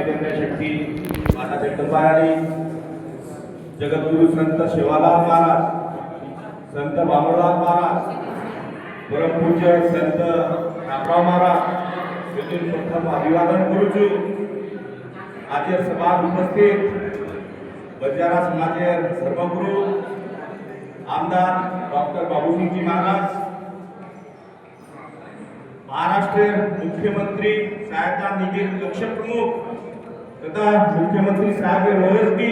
जनशक्ती माता जगदंबाराणी, जगद्गुरु संत शिवालाल महाराज, संत बाबूलाल महाराज, परमपूज्य संत रामराव महाराज यांनी प्रथम अभिवादन करूचु। आज सभा उपस्थित बंजारा समाजेर धर्मगुरु आमदार डॉक्टर बाबूसिंहजी महाराज, महाराष्ट्र मुख्यमंत्री सहायता निधि लक्ष प्रमुख तथा मुख्यमंत्री साहेब रोहसबी,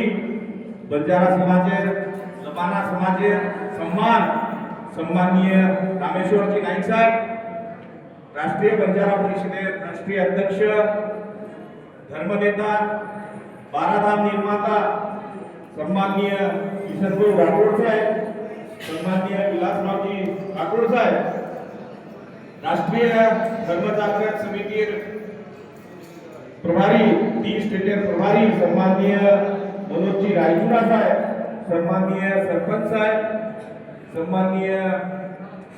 बंजारा समाजेर लबाना समाजेर सम्माननीय रामेश्वरजी नाईक साहेब, राष्ट्रीय बंजारा परिषदेर राष्ट्रीय अध्यक्ष, धर्मनेता, बाराधाम निर्माता सम्माननीय किशनभाऊ राठोड साहेब, सम्माननीय विलासरावजी राठोड साहेब, राष्ट्रीय धर्म जागृत समिती प्रभारी 3 स्टेटेर प्रभारी सम्माननीय मनोजजी रायचुरा साहेब, सम्माननीय सरपंच साहेब, सम्माननीय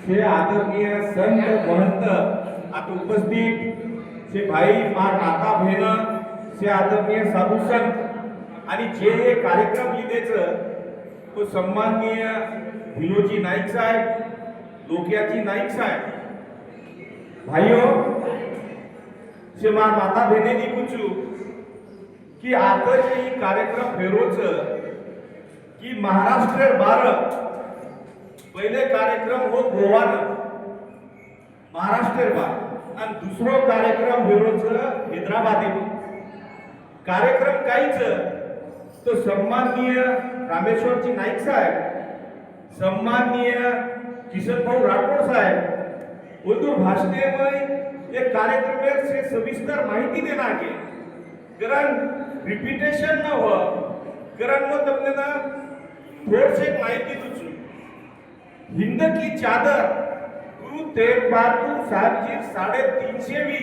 से आदरणीय संत महंत आता उपस्थित से भाई मार माता बहन से आदरणीय साधू संत आणि जे हे कार्यक्रम लिहिलेचं तो सम्माननीय विनोदजी नाईक साहेब, लोकियाजी नाईक साहेब, भाइयों से मार माता बहनेनी पूछू कि आता जे कार्यक्रम फेरोच की महाराष्ट्र 12 पहिले कार्यक्रम हो गोवा महाराष्ट्र 12 आणि दुसरो कार्यक्रम फेरोच हैदराबाद कार्यक्रम काहीच तो सम्माननीय रामेश्वरजी नाईक साहेब, सम्माननीय किशनभाऊ राठोड साहेब उर्दू भाषणे में एक कार्यक्रम में से सविस्तर माहिती देना के कारण रिपीटेशन न हो कारण मग तुमने ना थोडसे माहिती दूचू। हिंद की चादर गुरु तेग बहादूर साहेब जी 350वी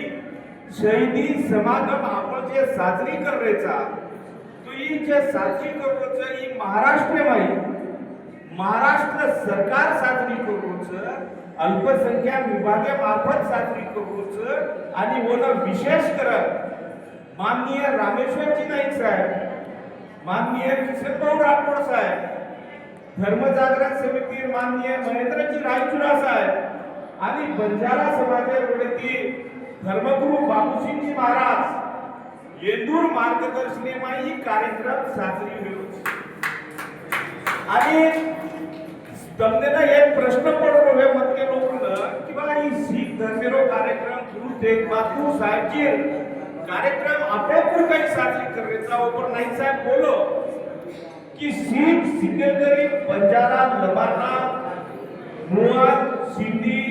शहीदी समागम आपण जे साजरी कररेचा तो ही जे साजरी कररोच ही महाराष्ट्र सरकार साजरी करूच, अल्पसंख्याक विभागामार्फत साजरी करूच आणि वन विशेष करत माननीय रामेश्वरजी नाईक साहेब, माननीय किशनभाऊ राठोड साहेब, धर्म जागरण समिती माननीय महेंद्रजी रायचुरा साहेब आणि बंजारा समाजावरती धर्मगुरु बाबूसिंहजी महाराज येंदूर मार्गदर्शनेमा ही कार्यक्रम साजरी होईल। आणि તમને ना एक प्रश्न पडलो है मत के लोगों कि भाई सीख धर्मेरो कार्यक्रम गुरु तेग बहादूर साहेब जी कार्यक्रम आपण काही साजरी करण्याचा ऊपर नाईक साहेब बोलो कि सीख सिकंदरी बंजारा लबाना मुआद सिंधी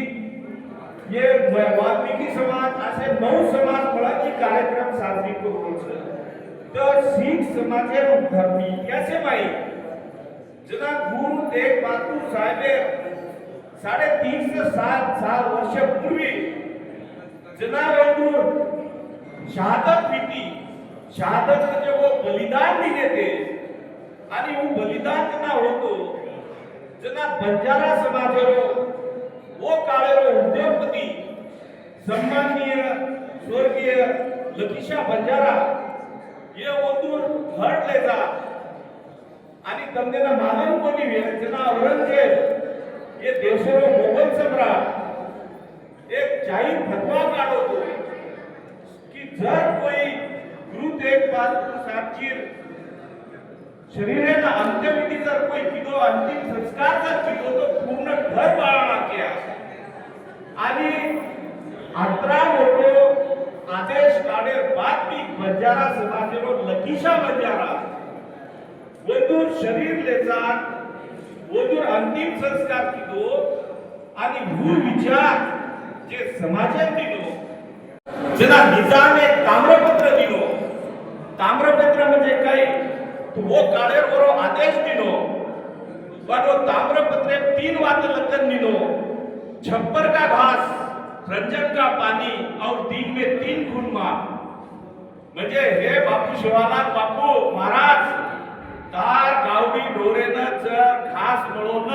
ये वाल्मीकी समाज असे 9 समाज मिळून कार्यक्रम साजरी करूच तर सीख समाजे धर्मी याचे माहिती जना गुरु तेग बहादूर साहेब 350 साल वर्ष पूर्वी जना शहादत नीति शहादत जे वो बलिदान दिले थे आणि वो बलिदान जना होतो जना बंजारा समाजेरो वो काळेरो उद्योगपती सम्माननीय स्वर्गीय लकीशा बंजारा ये वतून हटले जा आणि तमने ना मानन कोणी जना औरंगजेब ये देशरो मोगल सम्राट एक जाहीर फतवा काढतो की जर कोई गुरु तेग बहादूर साहेबची शरीरेना अंत्यविधी जर कोई किदो अंतिम संस्कार जर किदो तो पूर्ण घर बाळा किया आणि 18 लोक आदेश काढे बाद भी बंजारा समाजेरो लकीशा बंजारा वदूर शरीर लेचा वदूर अंतिम संस्कार किदो आणि भू विचार जे समाजात दिलो जना निजामे ताम्रपत्र दिलो ताम्रपत्र म्हणजे काय तो वो काळेरो आदेश दिलो पण वो ताम्रपत्र 3 वात लखन दिलो छप्पर का घास रंजन का पानी और दिन में 3 खून मार म्हणजे हे बापू शिवालाल बापू महाराज तार गावडी ढोरेनं जर घास मिळवण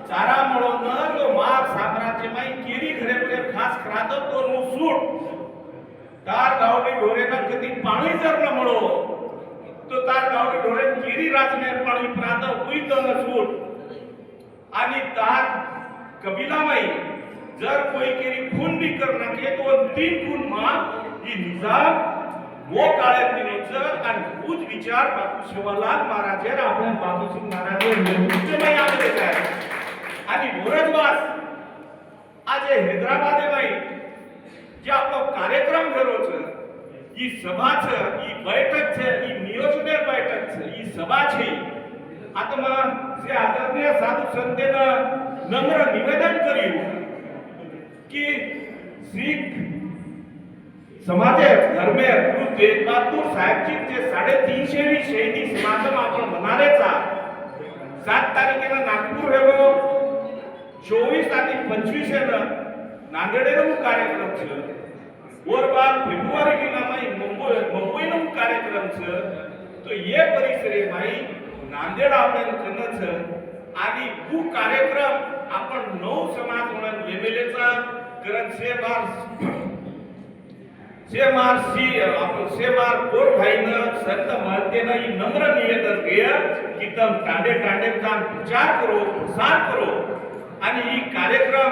चारा मिळवण तो मार साम्राज्य माई केरी घरे घरे घास खात तो सूट तार गावडी ढोरेनं कधी पाणी जर न મળો તો તાર ગાવડે ઢોરે કેરી રાતને પાણી પ્રાત કોઈ તો ન છૂટ आणि तार कबिलामाई जर कोई केरी खून भी कर नाखे तो 3 खून मा ही निजाम वो काळे दिनोचं आणि उच विचार बापू शिवालाल महाराजेर आपल्या बापूसिंग महाराजे नेतृत्वमय आले काय आणि मोरजवास आज हैदराबादे माई जे आपलो कार्यक्रम करो छ ई सभा छ ई बैठक छ ई नियोजनेर बैठक छ ई सभा छे आत्मा से आदरणीय साधु संतेनं नम्र निवेदन કર્યું की शीख समाजे धर्मे गुरु तेग बहादूर साहेबची जे 350वी शहीदी समागम आपण मनारेचा 7 तारखेला नागपूर हेलो 24 आणि 25 नं नांदेडेरो कार्यक्रम छ और बाद फेब्रुवारी की नामाई मुंबईनो कार्यक्रम छ तो ये परिसरे माई नांदेड आपण करणच आणि वो कार्यक्रम आपण 9 समाज म्हणून लेमेलेचा कारण सेमार कोर भाईनं संत महतेनं ही नम्र निवेदन केलं की तम टांडे काम प्रचार करो प्रसार करो आणि ही कार्यक्रम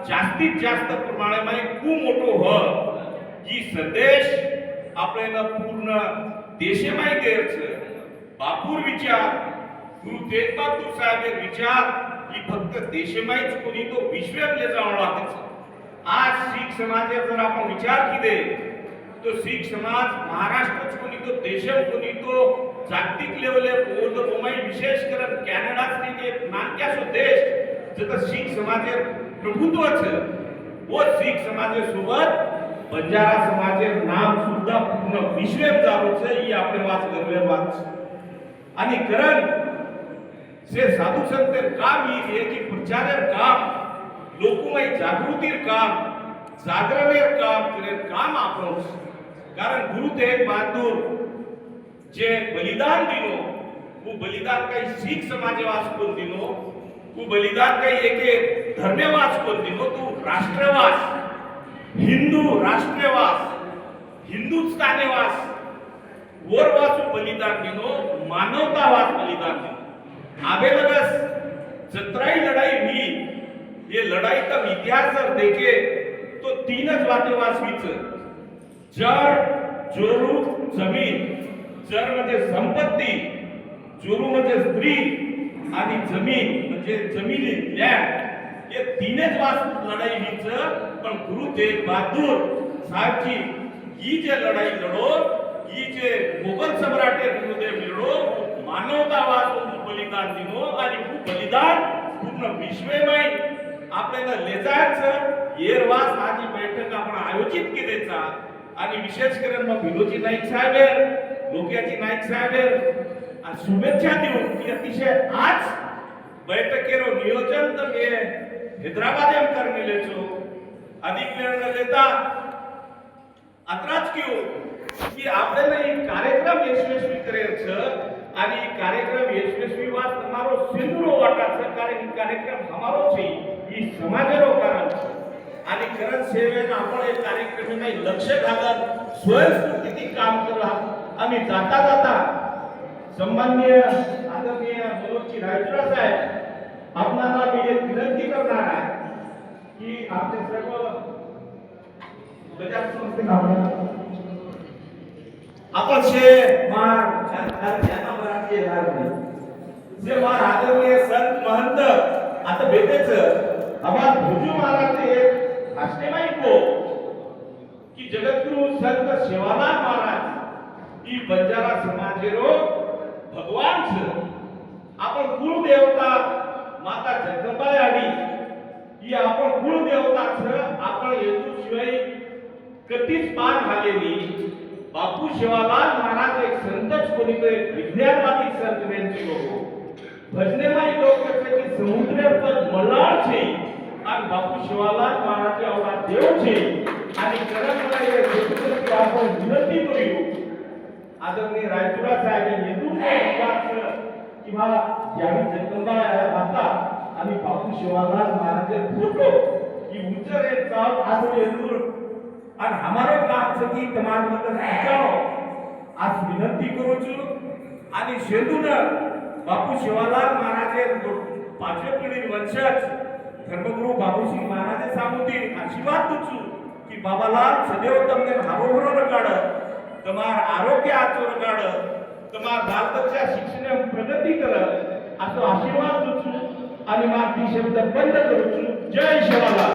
जास्तीत जास्त प्रमाणामध्ये खूप मोठो हो ही संदेश आपल्याला पूर्ण देशमाई द्यायच बापूर विचार गुरु तेग बहादूर साहेब विचार ही फक्त देशमाईच कोणी तो विश्वले जावं लागत आज शीख समाज जर आपण विचार किदे तो शीख समाज महाराष्ट्रच कोणी तो देशम कोणी तो जागतिक लेवले बौद्ध बोमाई विशेष करून कॅनडा सारखे नानक्यासो देश जत शीख समाजे प्रभुत्व छ वो शीख समाजे सोबत बंजारा समाजे नाम सुद्धा पूर्ण विश्वेत जावं छ ही આપણે વાત કરવે વાત છે आणि करण से साधु संतेर काम ही है की प्रचारेर काम लोकमय जागृतीर काम जागरणेर काम करे काम आपण कारण गुरु तेग बहादूर जे बलिदान दिनो वो बलिदान काही शीख समाजवास कोण दिनो वो बलिदान काही एके धर्मवास कोण दिनो तो राष्ट्रवास हिंदू राष्ट्रवास हिंदुस्तानेवास वरवासु बलिदान दिनो मानवतावास बलिदान दिनो आबे लगस जत्राई लड़ाई हुई ये लड़ाई का इतिहास जर देखे तो 3च वातेवास हुईच जड़ जोरू जमीन जड़ म्हणजे संपत्ती जोरू म्हणजे स्त्री आणि जमीन म्हणजे जमिनी लँड ये 3च वास लड़ाई हुईच पण गुरु तेग बहादूर साहेबची ही जे लड़ाई लढो ही जे मुघल सम्राटे विरुद्ध लढो मानवतावाद बलिदान दिनो आणि बलिदान पूर्ण विश्वमय आपल्याला लेजायचं येरवास आजी बैठक आपण आयोजित केलेचा आणि विशेष करून मग विनोजी नाईक साहेब लोक्याची नाईक साहेब आणि शुभेच्छा देऊ की अतिशय आज बैठकेरो नियोजन तर हे हैदराबाद एम करनेले छो अधिक वेळ न लेता अत्राच क्यों की आपल्याला एक कार्यक्रम यशस्वी करायचं आणि कार्यक्रम यशस्वी वास તમારો સિંધુરો વાટા છે કારણ કે કાર્યક્રમ અમારો છે ઈ સમાજનો કારણ आणि करण सेवेनं आपण एक कार्यक्रमाने लक्ष घालत स्वयंस्फूर्तीने काम करा आम्ही जाता जाता सन्माननीय आदरणीय मनोजजी रायचुरा साहेब आपणाला मी एक विनंती करणार आहे की आपले सर्व प्रजा संस्थेला आपण से मार ज्ञाना मराठी लागले जे मार आदरणीय संत महंत आता भेटेच आम्हाला भुजू महाराज एक भाषणेमाई को की जगतगुरु संत सेवालाल महाराज ई बंजारा समाजेरो भगवान छ आपण कुळ देवता माता जगदंबाई आडी ही आपण कुळ देवता छ आपण येतू शिवाय कधीच पान झालेली बापू शिवालाल महाराज एक संतच कोणी तो एक विज्ञानवादी संत त्यांची लोक भजनेमाई लोक कसे की समुद्र पर मलाळ छे आणि बापू शिवालाल महाराज एवढा देव छे आणि करमला हे गोष्ट की आपण विनंती करू आदरणीय रायचुरा साहेब येतून विचार किंवा ज्यावेळी जगदंबा माता आणि बापू शिवालाल महाराज फोटो की उच्चरे चाव आज येतून और हमारो काम से कि तमाम मतलब जाओ खास विनंती करूचू आणि शेंदून बापू शिवालाल महाराजे पाचवे पिढी वंशज धर्मगुरु बाबूसिंग महाराजे सांगून आशीर्वाद तुचू की बाबालाल सदैव तमने हारोभरो रगाड तमार आरोग्य आचो रगाड तमार बालकच्या शिक्षण प्रगती कर असो आशीर्वाद तुचू आणि माती शब्द बंद करूचू. जय शिवालाल.